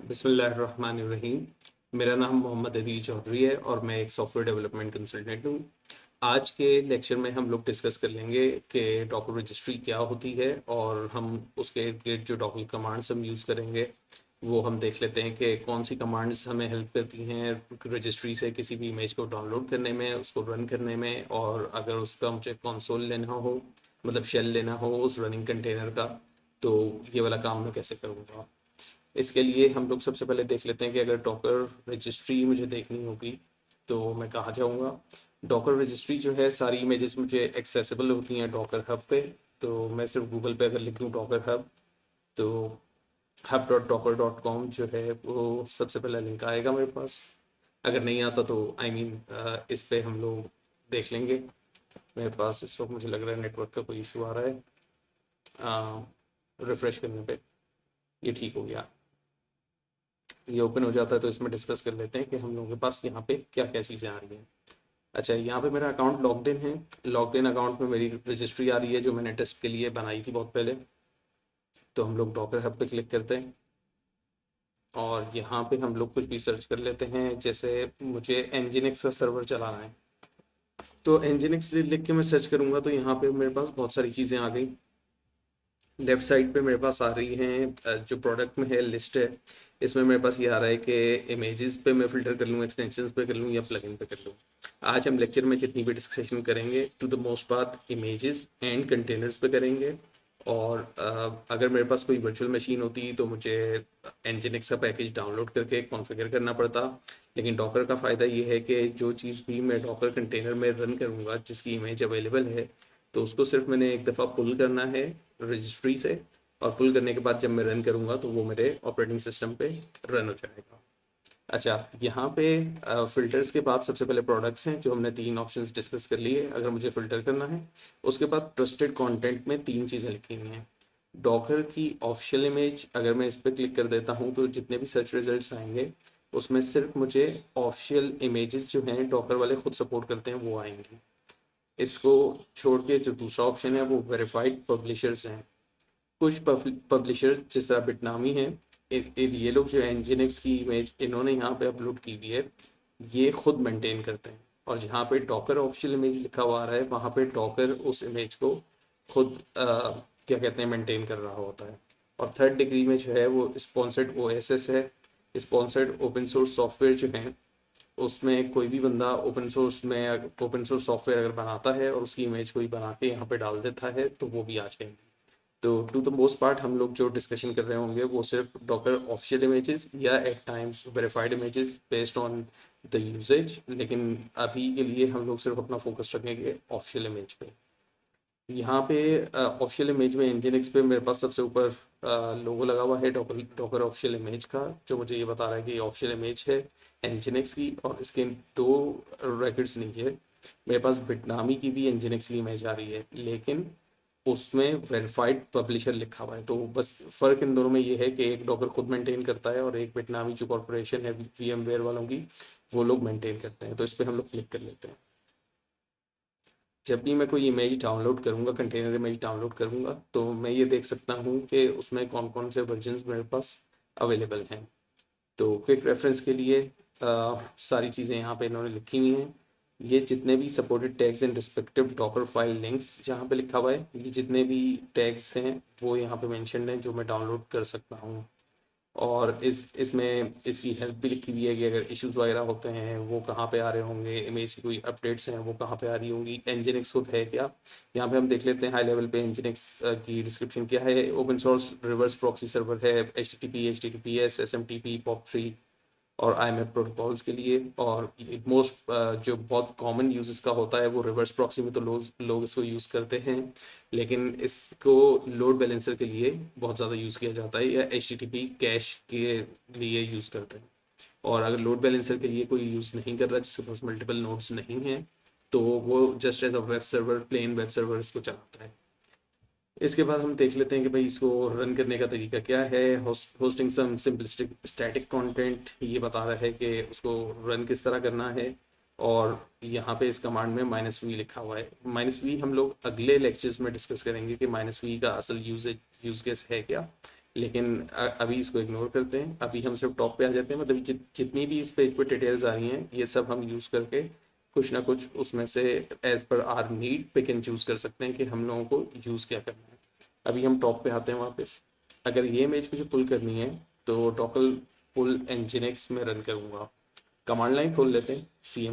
बिस्मिल्लाहिर्रहमानिर्रहीम। मेरा नाम मोहम्मद अदील चौधरी है और मैं एक सॉफ्टवेयर डेवलपमेंट कंसल्टेंट हूँ। आज के लेक्चर में हम लोग डिस्कस कर लेंगे कि डॉकर रजिस्ट्री क्या होती है और हम उसके इर्द-गिर्द जो डॉकर कमांड्स हम यूज़ करेंगे वो हम देख लेते हैं कि कौन सी कमांड्स हमें हेल्प करती हैं रजिस्ट्री से किसी भी इमेज को डाउनलोड करने में, उसको रन करने में, और अगर उसका मुझे कंसोल लेना हो, मतलब शेल लेना हो उस रनिंग कंटेनर का, तो ये वाला काम मैं कैसे करूँगा। इसके लिए हम लोग सबसे पहले देख लेते हैं कि अगर डॉकर रजिस्ट्री मुझे देखनी होगी तो मैं कहाँ जाऊँगा। डॉकर रजिस्ट्री जो है, सारी इमेजेस मुझे एक्सेसिबल होती हैं डॉकर हब पे। तो मैं सिर्फ गूगल पे अगर लिख दूँ डॉकर हब, तो hub.docker.com जो है वो सबसे पहला लिंक आएगा मेरे पास। अगर नहीं आता तो इस पे हम लोग देख लेंगे। मेरे पास इस वक्त मुझे लग रहा है नेटवर्क का कोई इशू आ रहा है। रिफ्रेश करने पे ये ठीक हो गया, ये ओपन हो जाता है। तो इसमें डिस्कस कर लेते हैं कि हम लोगों के पास यहाँ पे क्या क्या चीज़ें आ रही हैं। अच्छा, यहाँ पे मेरा अकाउंट लॉग्ड इन है। लॉग्ड इन अकाउंट में मेरी रजिस्ट्री आ रही है जो मैंने टेस्ट के लिए बनाई थी बहुत पहले। तो हम लोग डॉकर हब पे क्लिक करते हैं और यहाँ पे हम लोग कुछ भी सर्च कर लेते हैं। जैसे मुझे एनजीनिक्स का सर्वर चलाना है, तो एनजीनिक्स लिख के मैं सर्च करूँगा तो यहाँ पे मेरे पास बहुत सारी चीज़ें आ गई। लेफ्ट साइड पे मेरे पास आ रही हैं, जो प्रोडक्ट में है लिस्ट है, इसमें मेरे पास ये आ रहा है कि इमेजेस पे मैं फ़िल्टर कर लूँ, एक्सटेंशंस पे कर लूँ या प्लगइन पे कर लूँ। आज हम लेक्चर में जितनी भी डिस्कशन करेंगे to the most part images and containers पे करेंगे। और अगर मेरे पास कोई वर्चुअल मशीन होती तो मुझे एनजिनिक्स का पैकेज डाउनलोड करके कॉन्फ़िगर करना पड़ता। लेकिन डॉकर का फ़ायदा ये है कि जो चीज़ भी मैं डॉकर कंटेनर में रन करूँगा, जिसकी इमेज अवेलेबल है, तो उसको सिर्फ मैंने एक दफ़ा पुल करना है रजिस्ट्री से, और पुल करने के बाद जब मैं रन करूँगा तो वो मेरे ऑपरेटिंग सिस्टम पे रन हो जाएगा। अच्छा, यहाँ पे फ़िल्टर्स के बाद सबसे पहले प्रोडक्ट्स हैं, जो हमने 3 ऑप्शंस डिस्कस कर लिए अगर मुझे फ़िल्टर करना है। उसके बाद ट्रस्टेड कंटेंट में 3 चीज़ें लिखी हुई हैं। डॉकर की ऑफिशियल इमेज, अगर मैं इस पे क्लिक कर देता हूँ तो जितने भी सर्च रिजल्ट्स आएंगे उसमें सिर्फ मुझे ऑफिशियल इमेजेस जो हैं डॉकर वाले खुद सपोर्ट करते हैं वो आएंगी। इसको छोड़ के जो दूसरा ऑप्शन है वो वेरीफाइड पब्लिशर्स हैं। कुछ पब्लिशर्स जिस तरह बिटनामी है, ये लोग जो एनजिनिक्स की इमेज इन्होंने यहाँ पे अपलोड की हुई है, ये खुद मेंटेन करते हैं। और जहाँ पे डॉकर ऑफिशियल इमेज लिखा हुआ आ रहा है वहाँ पे डॉकर उस इमेज को खुद क्या कहते हैं, मेंटेन कर रहा होता है। और थर्ड डिग्री में जो है वो स्पॉन्सर्ड ओएसएस है। स्पॉन्सर्ड ओपन सोर्स सॉफ्टवेयर जो हैं, उसमें कोई भी बंदा ओपन सोर्स सॉफ्टवेयर अगर बनाता है और उसकी इमेज कोई बना के यहाँ पे डाल देता है तो वो भी आ जाएंगी। तो टू द मोस्ट पार्ट हम लोग जो डिस्कशन कर रहे होंगे वो सिर्फ डॉकर ऑफिशियल इमेजेस या at times verified images based on the usages. लेकिन अभी के लिए हम लोग सिर्फ अपना फोकस रखेंगे ऑफिशियल इमेज पे। यहाँ पे ऑफिशियल इमेज में एनजिनिक्स पे मेरे पास सबसे ऊपर लोगो लगा हुआ है डॉकर डॉकर ऑफिशियल इमेज का, जो मुझे ये बता रहा है कि ऑफिशियल इमेज है एनजिनिक्स की। और इसके दो रेकॉर्ड्स नीचे मेरे पास बिटनामी की भी एनजिनिक्स की इमेज आ रही है, लेकिन उसमें वेरीफाइड पब्लिशर लिखा हुआ है। तो बस फ़र्क इन दोनों में ये है कि एक डॉकर खुद मेंटेन करता है और एक बिटनामी जो कॉर्पोरेशन है वीएमवेयर वालों की, वो लोग मेंटेन करते हैं। तो इस पर हम लोग क्लिक कर लेते हैं। जब भी मैं कोई इमेज डाउनलोड करूँगा, कंटेनर इमेज डाउनलोड करूँगा, तो मैं ये देख सकता हूँ कि उसमें कौन कौन से वर्जन्स मेरे पास अवेलेबल हैं। तो क्विक रेफरेंस के लिए सारी चीज़ें यहाँ पे इन्होंने लिखी हुई हैं। ये जितने भी supported tags and respective Docker file links जहाँ पे लिखा हुआ है, ये जितने भी टैग्स हैं वो यहाँ पे मेंशन्ड हैं जो मैं डाउनलोड कर सकता हूँ। और इसमें इसकी हेल्प भी लिखी हुई है कि अगर इश्यूज वगैरह होते हैं वो कहाँ पे आ रहे होंगे, इमेज की कोई अपडेट्स हैं वो कहाँ पे आ रही होंगी, एनजिनिक्स खुद है क्या। यहाँ पे हम देख लेते हैं हाई लेवल पे एनजिनिक्स की डिस्क्रिप्शन क्या है। Open source reverse proxy server है, एचटीटीपी, एचटीटीपीएस, एसएमटीपी, पॉप3 और आईएमएफ प्रोटोकॉल्स के लिए। और मोस्ट जो बहुत कॉमन यूजेस का होता है वो रिवर्स प्रॉक्सी में तो लोग इसको यूज़ करते हैं, लेकिन इसको लोड बैलेंसर के लिए बहुत ज़्यादा यूज़ किया जाता है, या एचटीटीपी कैश के लिए यूज़ करते हैं। और अगर लोड बैलेंसर के लिए कोई यूज़ नहीं कर रहा, जिसके पास मल्टीपल नोड्स नहीं हैं, तो वो just as a web server, plain web server इसको चलाता है। इसके बाद हम देख लेते हैं कि भाई इसको रन करने का तरीका क्या है। होस्टिंग सम सिंपलिस्टिक स्टैटिक कंटेंट ये बता रहा है कि उसको रन किस तरह करना है। और यहाँ पे इस कमांड में -v लिखा हुआ है। -v हम लोग अगले लेक्चर्स में डिस्कस करेंगे कि -v का असल यूज केस है क्या। लेकिन अभी इसको इग्नोर करते हैं। अभी हम सिर्फ टॉप पे आ जाते हैं, मतलब जितनी भी इस पेज पे डिटेल्स आ रही हैं ये सब हम यूज़ करके कुछ ना कुछ उसमें से as per our need pick and choose कर सकते हैं कि हम लोगों को यूज़ क्या करना है। अभी हम टॉप पे आते हैं वापस। अगर ये इमेज मुझे पुल करनी है तो डॉकल पुल एनजिनिक्स में रन करूँगा। कमांड लाइन खोल लेते हैं, सी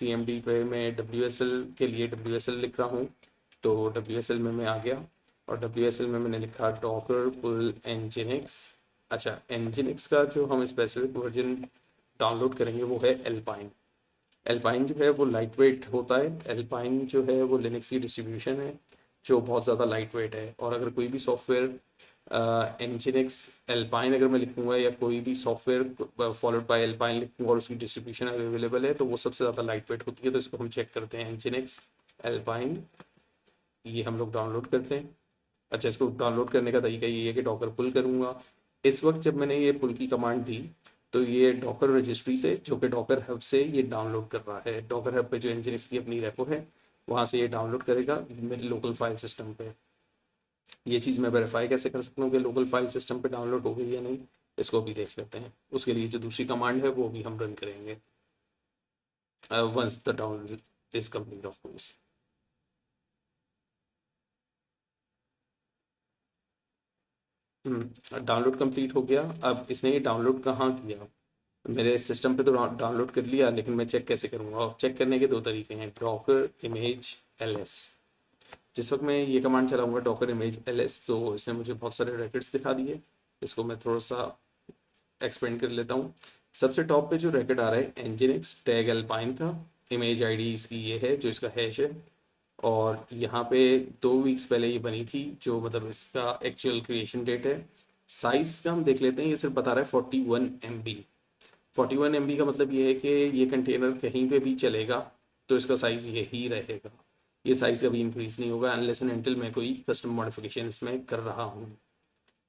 एम डी पे मैं के लिए लिख रहा हूँ। तो में मैं आ गया और में मैंने लिखा डॉकर पुल एनजिनिक्स। अच्छा, एनजिनिक्स का जो हम स्पेसिफिक वर्जन डाउनलोड करेंगे वो है एल्पाइन। एल्पाइन जो है वो लाइट वेट होता है। एल्पाइन जो है वो लिनक्स की डिस्ट्रीब्यूशन है जो बहुत ज़्यादा लाइट वेट है। और अगर कोई भी सॉफ्टवेयर एनजिनिक्स एल्पाइन अगर मैं लिखूंगा या कोई भी सॉफ्टवेयर फॉलोड बाय एल्पाइन लिखूंगा और उसकी डिस्ट्रीब्यूशन अवेलेबल है तो वो सबसे ज़्यादा लाइट वेट होती है। तो इसको हम चेक करते हैं, एनजिनिक्स एल्पाइन, ये हम लोग डाउनलोड करते हैं। अच्छा, इसको डाउनलोड करने का तरीका ये है कि डॉकर पुल करूँगा। इस वक्त जब मैंने ये पुल की कमांड दी तो ये डॉकर रजिस्ट्री से, जो कि डॉकर हब से ये डाउनलोड कर रहा है। डॉकर हब पे जो एनजिनिक्स की अपनी रेपो है वहाँ से ये डाउनलोड करेगा मेरे लोकल फाइल सिस्टम पे। ये चीज़ मैं वेरीफाई कैसे कर सकता हूँ कि लोकल फाइल सिस्टम पे डाउनलोड हो गई या नहीं, इसको भी देख लेते हैं। उसके लिए जो दूसरी कमांड है वो भी हम रन करेंगे once the download is complete of course. Download complete हो गया। अब इसने ये डाउनलोड कहाँ किया, मेरे सिस्टम पे तो डाउनलोड कर लिया, लेकिन मैं चेक कैसे करूँगा। और चेक करने के दो तरीके हैं, डॉकर इमेज एलएस। जिस वक्त मैं ये कमांड चलाऊंगा डॉकर इमेज एलएस तो इसने मुझे बहुत सारे रैकेट्स दिखा दिए। इसको मैं थोड़ा सा एक्सपेंड कर लेता हूँ। सबसे टॉप पे जो रैकेट आ रहा है एनजिनिक्स टैग एल्पाइन था। इमेज आईडी इसकी ये है जो इसका हैश है। और यहाँ पे 2 वीक्स पहले ये बनी थी, जो मतलब इसका एक्चुअल क्रिएशन डेट है। साइज का हम देख लेते हैं, ये सिर्फ बता रहा है 41 MB। 41 MB का मतलब ये है कि ये कंटेनर कहीं पे भी चलेगा तो इसका साइज़ यही रहेगा। ये साइज़ कभी इंक्रीज़ नहीं होगा अनलेस एंड अनटिल मैं कोई कस्टम मॉडिफिकेशन इसमें कर रहा हूँ।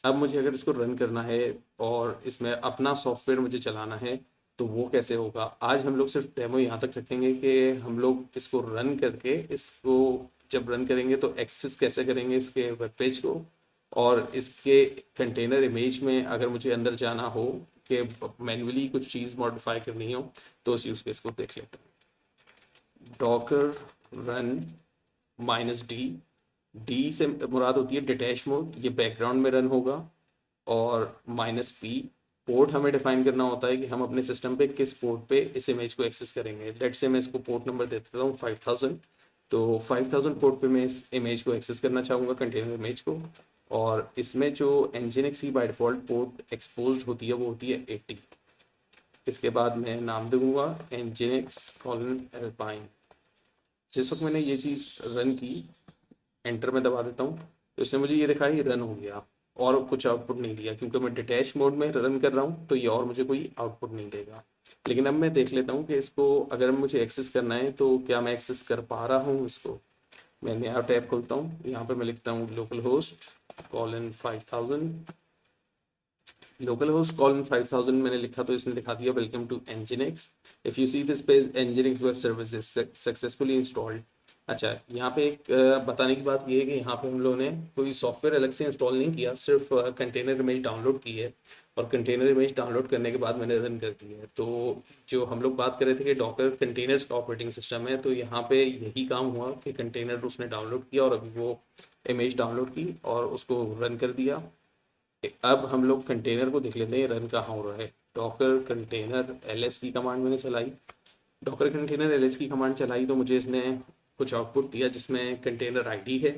अब मुझे अगर इसको रन करना है और इसमें अपना सॉफ्टवेयर मुझे चलाना है तो वो कैसे होगा। आज हम लोग सिर्फ डेमो यहाँ तक रखेंगे कि हम लोग इसको रन करके, इसको जब रन करेंगे तो एक्सेस कैसे करेंगे इसके वेब पेज को। और इसके कंटेनर इमेज में अगर मुझे अंदर जाना हो कि मैन्युअली कुछ चीज़ मॉडिफाई करनी हो तो उस यूज़ केस को देख लेते हैं। डॉकर रन -d, डी से मुराद होती है डिटैच मोड, ये बैकग्राउंड में रन होगा। और -p, पोर्ट हमें डिफाइन करना होता है कि हम अपने सिस्टम पे किस पोर्ट पे इस इमेज को एक्सेस करेंगे। लेट से मैं इसको पोर्ट नंबर दे देता हूँ 5000। तो 5000 पोर्ट पे मैं इस इमेज को एक्सेस करना चाहूँगा, कंटेनर इमेज को। और इसमें जो एनजिनिक्स की बाय डिफ़ॉल्ट पोर्ट एक्सपोज्ड होती है वो होती है 80। इसके बाद मैं नाम दूंगा एनजिनिक्स कॉलन एल्पाइन। जिस वक्त मैंने ये चीज़ रन की, एंटर में दबा देता हूँ तो इसने मुझे ये दिखाया ये रन हो गया और कुछ आउटपुट नहीं दिया, क्योंकि मैं डिटैच मोड में रन कर रहा हूँ तो ये और मुझे कोई आउटपुट नहीं देगा। लेकिन अब मैं देख लेता हूँ कि इसको अगर मुझे एक्सेस करना है तो क्या मैं एक्सेस कर पा रहा हूँ इसको। मैं नया टैब खोलता हूँ, यहाँ पे मैं लिखता हूँ localhost colon 5000। Localhost colon 5000 मैंने लिखा तो इसने दिखा दिया welcome to Nginx. If you see this page Nginx web service is successfully installed. अच्छा, यहाँ पे एक बताने की बात ये है कि यहाँ पे हम लोगों ने कोई सॉफ्टवेयर अलग से इंस्टॉल नहीं किया, सिर्फ कंटेनर इमेज डाउनलोड की है। और कंटेनर इमेज डाउनलोड करने के बाद मैंने रन कर दी है। तो जो हम लोग बात कर रहे थे कि डॉकर कंटेनर्स का ऑपरेटिंग सिस्टम है, तो यहाँ पे यही काम हुआ कि कंटेनर उसने डाउनलोड किया और अभी वो इमेज डाउनलोड की और उसको रन कर दिया। अब हम लोग कंटेनर को देख लेते हैं रन कहाँ हो रहा है। डॉकर कंटेनर एलएस की कमांड मैंने चलाई। डॉकर कंटेनर एलएस की कमांड चलाई तो मुझे इसने कुछ आउटपुट दिया जिसमें कंटेनर आईडी है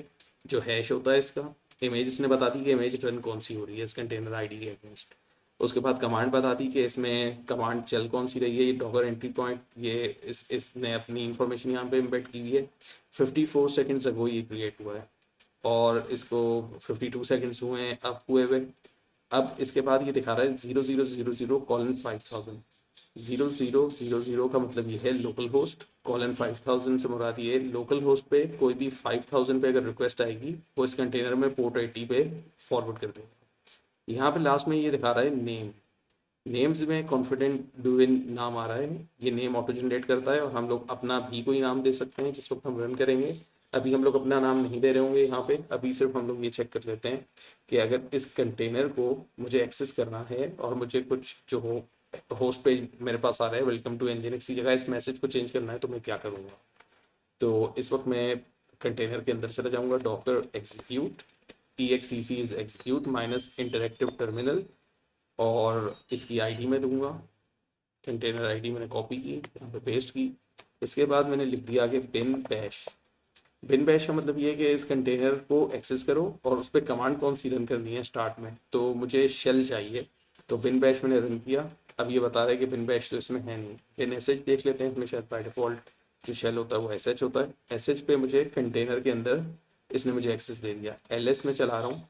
जो हैश होता है इसका। इमेज इसने बता दी कि इमेज रन कौन सी हो रही है इस कंटेनर आईडी के अगेंस्ट। उसके बाद कमांड बता दी कि इसमें कमांड चल कौन सी रही है। ये डॉकर एंट्री पॉइंट, ये इसने अपनी इंफॉर्मेशन यहाँ पे एम्बेड की हुई है। 54 सेकेंड्स अगो ये क्रिएट हुआ है और इसको 52 सेकेंड्स हुए हैं अब हुए हुए। अब इसके बाद ये दिखा रहा है 0000 कॉलन 5000। 0000 का मतलब ये है लोकल होस्ट, कॉलन 5000 से मुराद ये लोकल होस्ट पे कोई भी 5000 पे अगर रिक्वेस्ट आएगी वो इस कंटेनर में पोर्ट 80 पे फॉरवर्ड कर देगा। यहाँ पे लास्ट में ये दिखा रहा है नेम। नेम्स में कॉन्फिडेंट डुविन नाम आ रहा है, ये नेम ऑटो जनरेट करता है और हम लोग अपना भी कोई नाम दे सकते हैं जिस वक्त हम रन करेंगे। अभी हम लोग अपना नाम नहीं दे रहे होंगे यहाँ पे, अभी सिर्फ हम लोग ये चेक कर लेते हैं कि अगर इस कंटेनर को मुझे एक्सेस करना है और मुझे कुछ जो हो होस्ट पेज मेरे पास आ रहा है वेलकम टू एनजीनिक्स की जगह इस मैसेज को चेंज करना है तो मैं क्या करूँगा। तो इस वक्त मैं कंटेनर के अंदर चला जाऊँगा, Docker execute exec is execute minus interactive terminal और इसकी आईडी में दूंगा, कंटेनर आईडी मैंने कॉपी की यहाँ पे पेस्ट की। इसके बाद मैंने लिख दिया कि बिन बैश। बिन बैश का मतलब ये है कि इस कंटेनर को एक्सेस करो और उस पर कमांड कौन सी रन करनी है स्टार्ट में, तो मुझे शेल चाहिए, तो बिन बैश मैंने रन किया। अब ये बता रहा है कि बिन बैश तो इसमें है नहीं, बिन एस एच देख लेते हैं, इसमें शायद बाय डिफॉल्ट जो शेल होता है वो एस एच होता है। एस एच पे मुझे कंटेनर के अंदर इसने मुझे एक्सेस दे दिया, एल एस में चला रहा हूँ।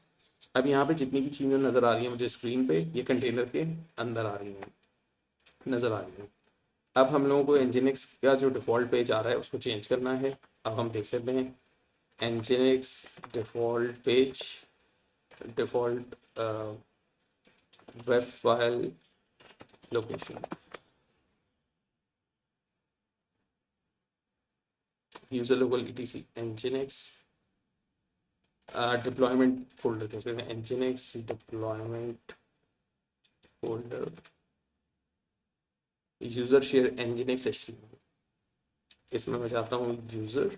अब यहाँ पे जितनी भी चीज़ें नज़र आ रही हैं मुझे स्क्रीन पे ये कंटेनर के अंदर आ रही हैं, नज़र आ रही हैं। अब हम लोगों को एनजीनिक्स का जो डिफ़ॉल्ट पेज आ रहा है उसको चेंज करना है। अब हम देख लेते हैं Nginx default page, default web file location, user local etc Nginx deployment folder देख लेते हैं, Nginx deployment folder, user share Nginx HTML, इसमें मैं चाहता हूँ यूज़र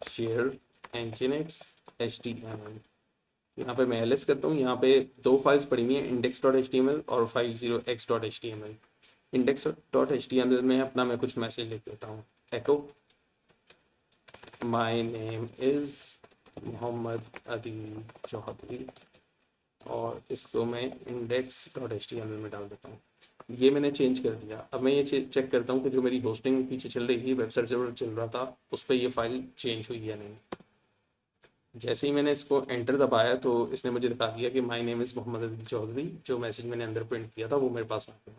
शेयर एनजीनिक्स एचटीएमएल। यहाँ पे मैं एलएस करता हूँ, यहाँ पे दो फाइल्स पड़ी हुई हैं index.html और 50x.html। index.html में अपना मैं कुछ मैसेज लिख देता हूँ, echo my name is Mohammad Adeel Chaudhary और इसको मैं index.html में डाल देता हूँ। ये मैंने चेंज कर दिया। अब मैं ये चेक करता हूँ कि जो मेरी होस्टिंग पीछे चल रही थी, वेबसाइट सर्वर चल रहा था, उस पर ये फाइल चेंज हुई या नहीं। जैसे ही मैंने इसको एंटर दबाया तो इसने मुझे दिखा दिया कि my name is Mohammad Adeel Chaudhary, जो मैसेज मैंने अंदर प्रिंट किया था वो मेरे पास आ गया।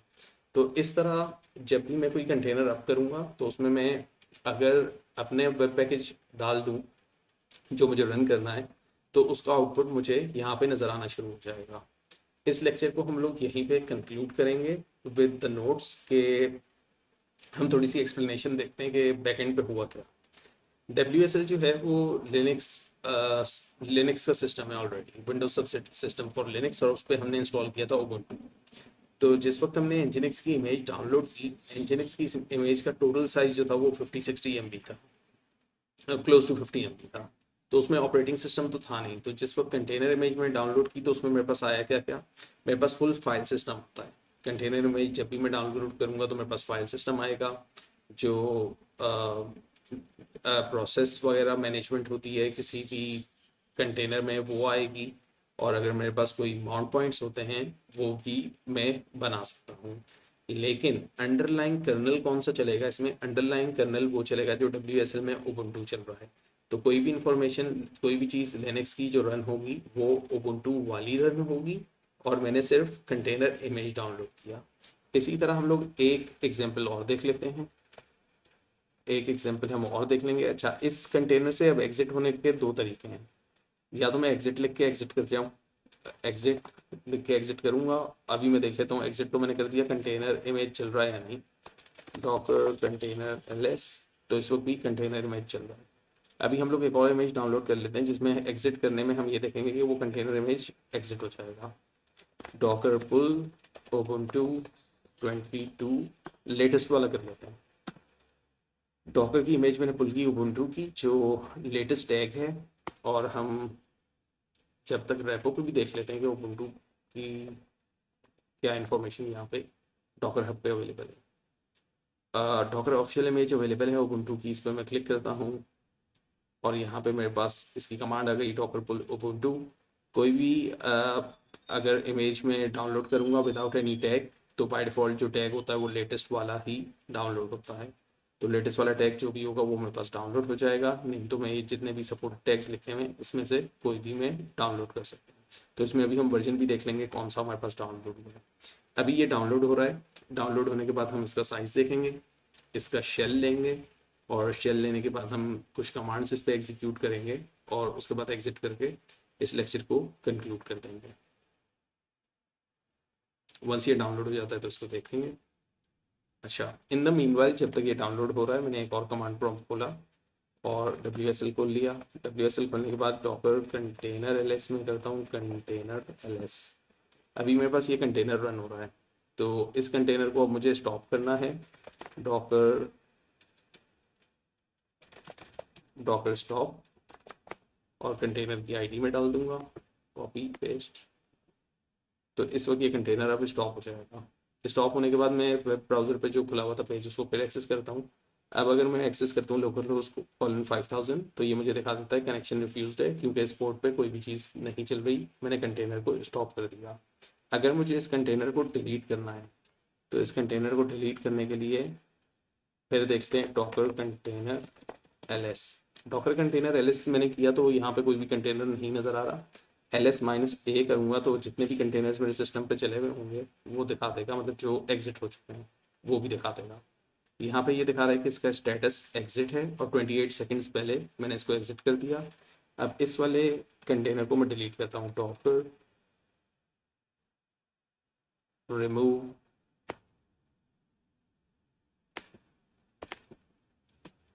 तो इस तरह जब भी मैं कोई कंटेनर अप करूँगा तो उसमें मैं अगर अपने वेब पैकेज डाल दूँ जो मुझे रन करना है तो उसका आउटपुट मुझे यहाँ पे नज़र आना शुरू हो जाएगा। इस लेक्चर को हम लोग यहीं पे कंक्लूड करेंगे विद द नोट्स के हम थोड़ी सी एक्सप्लेनेशन देखते हैं कि बैकएंड पे हुआ क्या। WSL जो है वो लिनक्स लिनक्स का सिस्टम है ऑलरेडी, विंडोज सब सिस्टम फॉर लिनक्स, और उस पर हमने इंस्टॉल किया था उबुंटू। तो जिस वक्त हमने एनजीनिक्स की इमेज डाउनलोड की, एनजीनिक्स की इमेज का टोटल साइज जो था वो 50-60 MB था, क्लोज टू 50 MB था। तो उसमें ऑपरेटिंग सिस्टम तो था नहीं। तो जिस वक्त कंटेनर इमेज मैंने डाउनलोड की तो उसमें मेरे पास आया क्या क्या, मेरे पास फुल फाइल सिस्टम होता है। कंटेनर इमेज जब भी मैं डाउनलोड करूँगा तो मेरे पास फाइल सिस्टम आएगा, जो प्रोसेस वगैरह मैनेजमेंट होती है किसी भी कंटेनर में वो आएगी, और अगर मेरे पास कोई माउंट पॉइंट्स होते हैं वो भी मैं बना सकता हूँ। लेकिन अंडरलाइन कर्नल कौन सा चलेगा इसमें, अंडरलाइन कर्नल वो चलेगा जो WSL में उबुंटू चल रहा है। तो कोई भी इंफॉर्मेशन, कोई भी चीज़ लिनक्स की जो रन होगी वो उबुंटू वाली रन होगी, और मैंने सिर्फ कंटेनर इमेज डाउनलोड किया। इसी तरह हम लोग एक एग्जांपल और देख लेते हैं, एक एग्जांपल हम और देख लेंगे। अच्छा, इस कंटेनर से अब एग्जिट होने के दो तरीके हैं, या तो मैं एग्जिट लिख के एग्जिट कर जाऊँ, एग्जिट लिख के एग्जिट करूँगा। अभी मैं देख लेता हूँ, एग्जिट तो मैंने कर दिया, कंटेनर इमेज चल रहा है या नहीं, डॉकर कंटेनर ls, तो इस वक्त भी कंटेनर इमेज चल रहा है। अभी हम लोग एक और इमेज डाउनलोड कर लेते हैं जिसमें एग्जिट करने में हम ये देखेंगे कि वो कंटेनर इमेज एग्जिट हो जाएगा। डॉकर पुल उबुंटू 22 लेटेस्ट वाला कर लेते हैं। डॉकर की इमेज मैंने पुल की उबुंटू की जो लेटेस्ट टैग है, और हम जब तक रेपो पे भी देख लेते हैं कि उबुंटू की क्या इन्फॉर्मेशन यहाँ पे डॉकर हब पे अवेलेबल है। डॉकर ऑफिशियल इमेज अवेलेबल है उबुंटू की, इस पर मैं क्लिक करता हूँ और यहाँ पे मेरे पास इसकी कमांड आ गई, डॉकर पुल उबुंटू। कोई भी अगर इमेज में डाउनलोड करूँगा विदाउट एनी टैग तो बाय डिफ़ॉल्ट जो टैग होता है वो लेटेस्ट वाला ही डाउनलोड होता है। तो लेटेस्ट वाला टैग जो भी होगा वो मेरे पास डाउनलोड हो जाएगा, नहीं तो मैं ये जितने भी सपोर्ट टैग्स लिखे हुए हैं इसमें से कोई भी मैं डाउनलोड कर सकता हूँ। तो इसमें अभी हम वर्जन भी देख लेंगे कौन सा हमारे पास डाउनलोड हुआ है। अभी ये डाउनलोड हो रहा है, डाउनलोड होने के बाद हम इसका साइज़ देखेंगे, इसका शेल लेंगे, और शेल लेने के बाद हम कुछ कमांड्स इस पर एग्जीक्यूट करेंगे और उसके बाद एग्जिट करके इस लेक्चर को कंक्लूड कर देंगे। वंस ये डाउनलोड हो जाता है तो इसको देखेंगे। अच्छा, इन द मीनवाइल जब तक ये डाउनलोड हो रहा है मैंने एक और कमांड प्रॉम्प्ट खोला, और WSL खोल लिया। WSL खोलने के बाद डॉकर कंटेनर ls में करता हूँ कंटेनर ls। अभी मेरे पास ये कंटेनर रन हो रहा है, तो इस कंटेनर को अब मुझे स्टॉप करना है। डॉकर डॉकर स्टॉप और कंटेनर की आईडी में डाल दूंगा, कॉपी पेस्ट। तो इस वक्त ये कंटेनर अब स्टॉप हो जाएगा। स्टॉप होने के बाद मैं वेब ब्राउज़र पे जो खुला हुआ था पेज उसको फिर एक्सेस करता हूँ। अब अगर मैं एक्सेस करता हूँ लोकल होस्ट कॉलन 5000, तो ये मुझे दिखा देता है कनेक्शन रिफ्यूज्ड है, क्योंकि इस पोर्ट पे कोई भी चीज़ नहीं चल रही, मैंने कंटेनर को स्टॉप कर दिया। अगर मुझे इस कंटेनर को डिलीट करना है, तो इस कंटेनर को डिलीट करने के लिए फिर देखते हैं Docker container ls। Docker container ls मैंने किया तो यहाँ पे कोई भी कंटेनर नहीं नज़र आ रहा। ls-a करूँगा तो जितने भी कंटेनर्स मेरे सिस्टम पे चले हुए होंगे वो दिखा देगा, मतलब जो एग्जिट हो चुके हैं वो भी दिखा देगा। यहाँ पे ये दिखा रहा है कि इसका स्टेटस एग्जिट है और 28 सेकंड्स पहले मैंने इसको एग्जिट कर दिया। अब इस वाले कंटेनर को मैं डिलीट करता हूँ, डॉकर रिमूव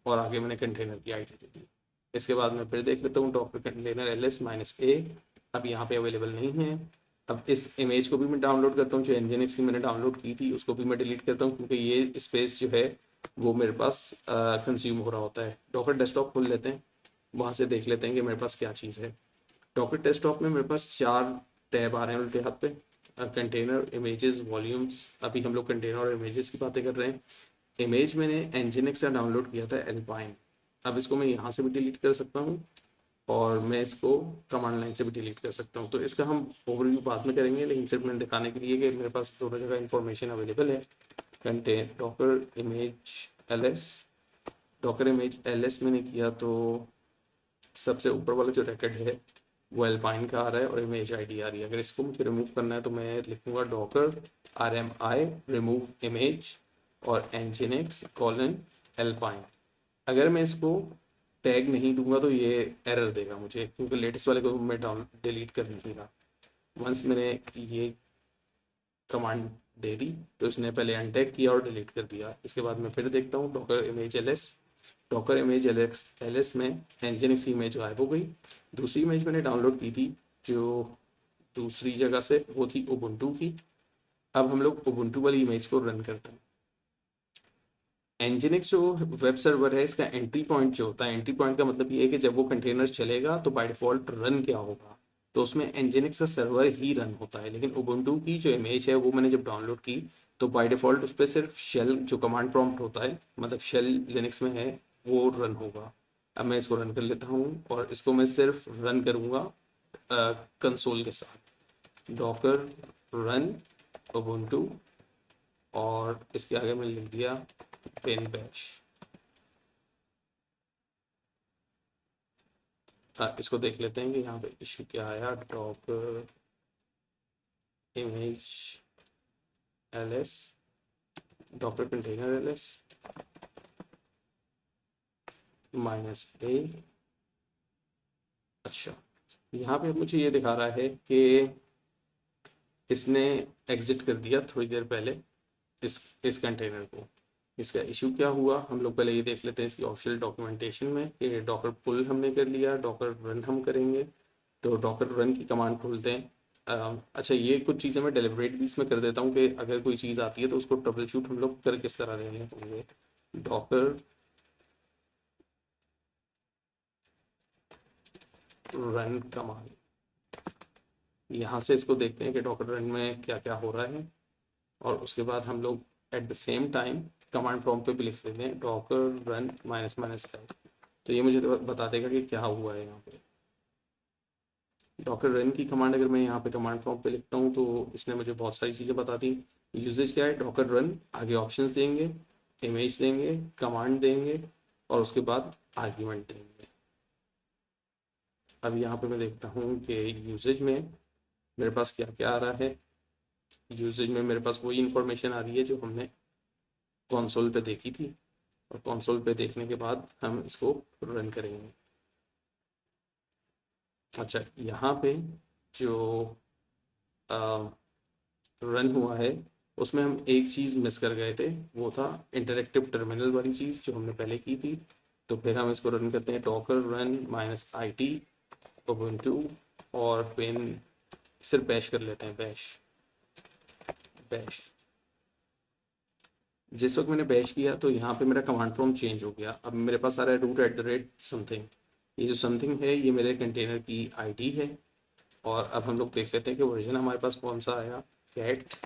और आगे मैंने कंटेनर की आईडी दे दी। इसके बाद मैं फिर देख लेता हूँ डॉकर कंटेनर ls-a अब यहाँ पे अवेलेबल नहीं है। अब इस इमेज को भी मैं डाउनलोड करता हूँ, जो nginx की मैंने डाउनलोड की थी उसको भी मैं डिलीट करता हूँ, क्योंकि ये स्पेस जो है वो मेरे पास कंज्यूम हो रहा होता है। डॉकर डेस्कटॉप खोल लेते हैं, वहाँ से देख लेते हैं कि मेरे पास क्या चीज़ है। डॉकर डेस्कटॉप में मेरे पास 4 टैब आ रहे हैं उल्टे हाथ पे, कंटेनर, इमेजेस, वॉल्यूम्स। अभी हम लोग कंटेनर और इमेजेस की बातें कर रहे हैं। इमेज मैंने nginx से डाउनलोड किया था एल्पाइन। अब इसको मैं यहाँ से भी डिलीट कर सकता हूँ और मैं इसको कमांड लाइन से भी डिलीट कर सकता हूँ। तो इसका हम ओवरव्यू बाद में करेंगे, लेकिन सिर्फ मैंने दिखाने के लिए कि मेरे पास दोनों जगह इन्फॉर्मेशन अवेलेबल है। Contain Docker image ls, Docker image ls मैंने किया तो सबसे ऊपर वाला जो रैकेट है वो एल्पाइन का आ रहा है और इमेज आईडी आ रही है। अगर इसको मुझे रिमूव करना है तो मैं लिखूंगा डॉकर rmi रिमूव इमेज और nginx कॉलन एल्पाइन। अगर मैं इसको टैग नहीं दूंगा तो ये एरर देगा मुझे, क्योंकि लेटेस्ट वाले को मैं डाउन डिलीट कर नहीं था। वंस मैंने ये कमांड दे दी तो इसने पहले अनटैग किया और डिलीट कर दिया। इसके बाद मैं फिर देखता हूँ Docker image ls। Docker image ls में nginx इमेज गायब हो गई। दूसरी इमेज मैंने डाउनलोड की थी जो दूसरी जगह से, वो थी उबुंटू की। अब हम लोग उबुंटू वाली इमेज को रन करते हैं। nginx जो वेब सर्वर है इसका एंट्री पॉइंट जो होता है, एंट्री पॉइंट का मतलब ये है कि जब वो कंटेनर चलेगा तो बाय डिफॉल्ट रन क्या होगा, तो उसमें nginx का सर्वर ही रन होता है। लेकिन उबुंटू की जो इमेज है वो मैंने जब डाउनलोड की तो बाय डिफॉल्ट उस पर सिर्फ शेल जो कमांड प्रॉम्प्ट होता है, मतलब शेल लिनक्स में है, वो रन होगा। अब मैं इसको रन कर लेता हूँ और इसको मैं सिर्फ रन करूँगा कंसोल के साथ, डॉकर रन उबुंटू और इसके आगे मैंने लिख दिया पेन बैश। इसको देख लेते हैं कि यहाँ पे इशू क्या आया। Docker image ls, Docker container ls -a। अच्छा, यहाँ पे मुझे ये दिखा रहा है कि इसने एग्जिट कर दिया थोड़ी देर पहले इस कंटेनर को। इसका इशू क्या हुआ हम लोग पहले ये देख लेते हैं इसकी ऑफिशियल डॉक्यूमेंटेशन में कि डॉकर पुल हमने कर लिया, डॉकर रन हम करेंगे। तो डॉकर रन की कमांड खोलते हैं। अच्छा, ये कुछ चीज़ें मैं डेलिब्रेट भी इसमें कर देता हूँ कि अगर कोई चीज़ आती है तो उसको ट्रबल शूट हम लोग कर किस तरह रहे होंगे। डॉकर रन कमांड, यहाँ से इसको देखते हैं कि डॉकर रन में क्या क्या हो रहा है और उसके बाद हम लोग at the same time command prompt पे भी लिख देते हैं डॉकर रन -l। तो ये मुझे बता देगा कि क्या हुआ है यहाँ पे। डॉकर रन की कमांड अगर मैं यहाँ पे कमांड प्रॉम्प्ट पे लिखता हूँ तो इसने मुझे बहुत सारी चीज़ें बता दी। यूजेज क्या है, डॉकर रन, आगे ऑप्शंस देंगे, इमेज देंगे, कमांड देंगे और उसके बाद आर्ग्यूमेंट देंगे। अब यहाँ पे मैं देखता हूँ कि यूजेज में मेरे पास क्या क्या आ रहा है। यूजेज में मेरे पास वही इंफॉर्मेशन आ रही है जो हमने कंसोल पे देखी थी, और कंसोल पे देखने के बाद हम इसको रन करेंगे। अच्छा, यहाँ पे जो रन हुआ है उसमें हम एक चीज़ मिस कर गए थे, वो था इंटरेक्टिव टर्मिनल वाली चीज़ जो हमने पहले की थी। तो फिर हम इसको रन करते हैं, docker run -it ubuntu, और पिन सिर्फ बैश कर लेते हैं, बैश। जिस वक्त मैंने बैश किया तो यहाँ पे मेरा कमांड प्रॉम्प्ट चेंज हो गया। अब मेरे पास आ रहा है root@something। ये जो समथिंग है ये मेरे कंटेनर की आईडी है। और अब हम लोग देख लेते हैं कि वर्जन हमारे पास कौन सा आया, cat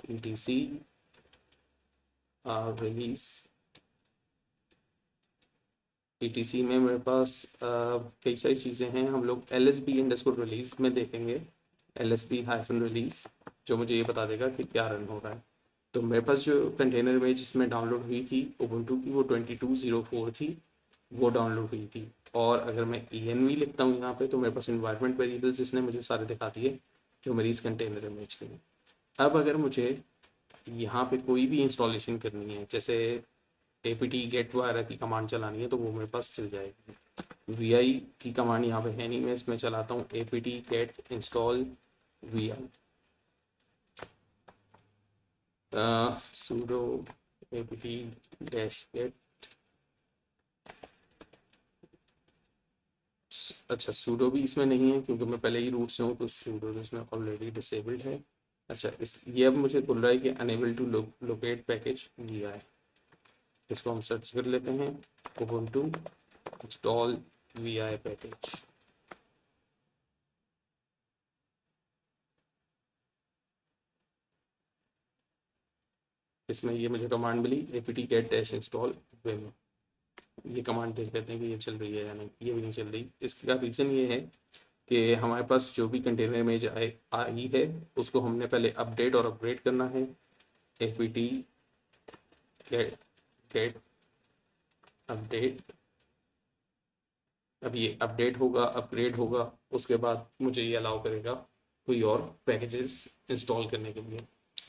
etc रिलीज। etc में मेरे पास कई सारी चीज़ें हैं। हम लोग lsb_release में देखेंगे, lsb-release, जो मुझे ये बता देगा कि क्या रन हो रहा है। तो मेरे पास जो कंटेनर इमेज जिसमें डाउनलोड हुई थी उबुंटू की, वो 2204 थी, वो डाउनलोड हुई थी। और अगर मैं env लिखता हूँ यहाँ पे तो मेरे पास इन्वायरमेंट वेरिएबल्स इसने मुझे सारे दिखा दिए जो मेरी इस कंटेनर इमेज के हैं। अब अगर मुझे यहाँ पे कोई भी इंस्टॉलेशन करनी है, जैसे apt get वगैरह की कमांड चलानी है, तो वो मेरे पास चल जाएगी। vi की कमांड यहाँ पे है नहीं, मैं इसमें चलाता हूँ apt get install vi, sudo apt-get, अच्छा sudo भी इसमें नहीं है क्योंकि मैं पहले ही रूट से हूँ, तो sudo तो इसमें ऑलरेडी डिसेबल्ड है। अच्छा, ये अब मुझे बोल रहा है कि unable to locate package vi। इसको हम सर्च कर लेते हैं, ubuntu install vi पैकेज। इसमें ये मुझे कमांड मिली apt-get-install vim। ये कमांड देख लेते हैं कि ये चल रही है या नहीं। ये भी नहीं चल रही। इसका रीज़न ये है कि हमारे पास जो भी कंटेनर इमेज आई है उसको हमने पहले अपडेट और अपग्रेड करना है। apt-get अपडेट, अब ये अपडेट होगा, अपग्रेड होगा, उसके बाद मुझे ये अलाउ करेगा कोई और पैकेजेस इंस्टॉल करने के लिए।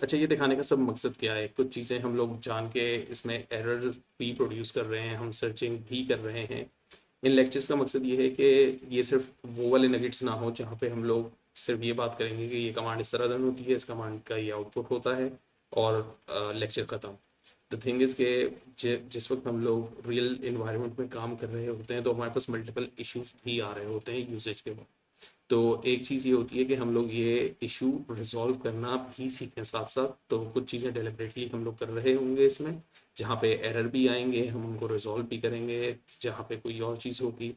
अच्छा, ये दिखाने का सब मकसद क्या है? कुछ चीज़ें हम लोग जान के इसमें एरर भी प्रोड्यूस कर रहे हैं, हम सर्चिंग भी कर रहे हैं। इन लेक्चर्स का मकसद ये है कि ये सिर्फ वो वाले नगेट्स ना हो जहाँ पे हम लोग सिर्फ ये बात करेंगे कि ये कमांड इस तरह रन होती है, इस कमांड का ये आउटपुट होता है, और लेक्चर ख़त्म। द थिंग इज़ के जिस वक्त हम लोग रियल इन्वायरमेंट में काम कर रहे होते हैं तो हमारे पास मल्टीपल इश्यूज भी आ रहे होते हैं यूसेज के वक्त। तो एक चीज़ ये होती है कि हम लोग ये इशू रिजॉल्व करना भी सीखें साथ साथ। तो कुछ चीज़ें डेलिबरेटली हम लोग कर रहे होंगे इसमें, जहाँ पे एरर भी आएंगे हम उनको रिजॉल्व भी करेंगे, जहाँ पे कोई और चीज़ होगी।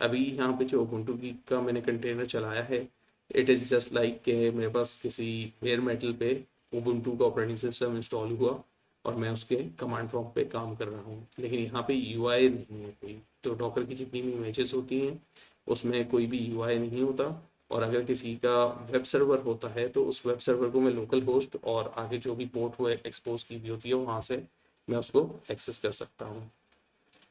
अभी यहाँ पे जो उबुंटू की का मैंने कंटेनर चलाया है, इट इज़ जस्ट लाइक कि मेरे पास किसी बेयर मेटल पे उबुंटू का ऑपरेटिंग सिस्टम इंस्टॉल हुआ और मैं उसके कमांड प्रॉम्प्ट पे काम कर रहा हूँ, लेकिन यहाँ पे यूआई नहीं है कोई। तो डॉकर की जितनी भी इमेजेस होती हैं उसमें कोई भी यूआई नहीं होता। और अगर किसी का वेब सर्वर होता है तो उस वेब सर्वर को मैं लोकल होस्ट और आगे जो भी पोर्ट हुए एक्सपोज की हुई होती है वहाँ से मैं उसको एक्सेस कर सकता हूँ।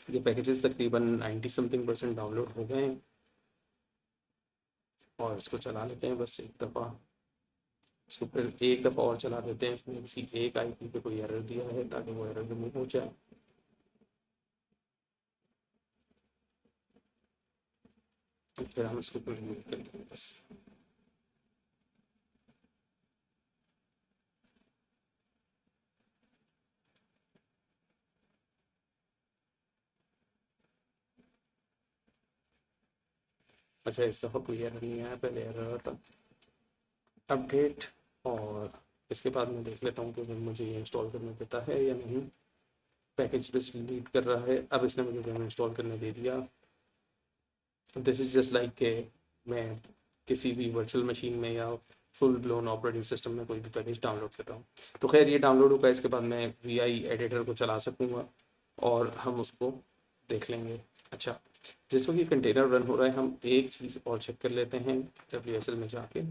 ये पैकेजेस तकरीबन 90 समथिंग % डाउनलोड हो गए हैं और इसको चला लेते हैं बस एक दफ़ा। इसको फिर एक दफ़ा और चला देते हैं, इसने किसी एक आईपी पे कोई एरर दिया है ताकि वो एरर रिमूव हो जाए। फिर हम इसको रिमूव कर देंगे बस। अच्छा, इस दफ़ा कोई एरर नहीं आया, पहले एरर आता। अपडेट, और इसके बाद मैं देख लेता हूँ कि मुझे ये इंस्टॉल करने देता है या नहीं। पैकेज लिस्ट डिलीट कर रहा है। अब इसने मुझे विम इंस्टॉल करने दे दिया। दिस इज़ जस्ट लाइक के मैं किसी भी वर्चुअल मशीन में या फुल ब्लोन ऑपरेटिंग सिस्टम में कोई भी पैकेज डाउनलोड कर रहा हूँ। तो खैर ये डाउनलोड होगा, इसके बाद मैं VI एडिटर को चला सकूँगा और हम उसको देख लेंगे। अच्छा, जिस वक्त ये कंटेनर रन हो रहा है हम एक चीज़ और चेक कर लेते हैं WSL में जाके।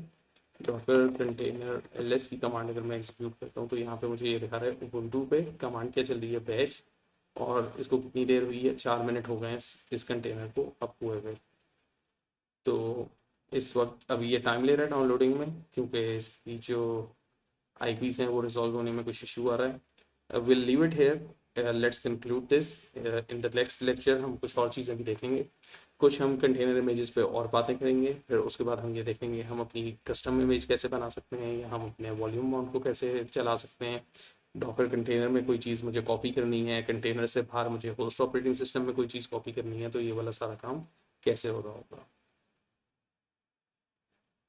डॉकर कंटेनर ls की कमांड अगर मैं एग्जीक्यूट करता हूँ तो यहाँ पे मुझे ये दिखा रहा है उबुंटू पे कमांड क्या चल रही है, बैश। और इसको कितनी देर हुई है, 4 मिनट हो गए हैं इस कंटेनर को अप हुए हुए। तो इस वक्त अभी ये टाइम ले रहा है डाउनलोडिंग में क्योंकि इसकी जो आईपीस हैं वो रिजॉल्व होने में कुछ इशू आ रहा है। Will leave it here, let's conclude this. In the next lecture हम कुछ और चीज़ें भी देखेंगे, कुछ हम कंटेनर इमेजेस पे और बातें करेंगे। फिर उसके बाद हम ये देखेंगे हम अपनी कस्टम इमेज कैसे बना सकते हैं या हम अपने वॉल्यूम माउंट को कैसे चला सकते हैं। डॉकर कंटेनर में कोई चीज़ मुझे कॉपी करनी है, कंटेनर से बाहर मुझे होस्ट ऑपरेटिंग सिस्टम में कोई चीज़ कॉपी करनी है, तो ये वाला सारा काम कैसे हो रहा होगा।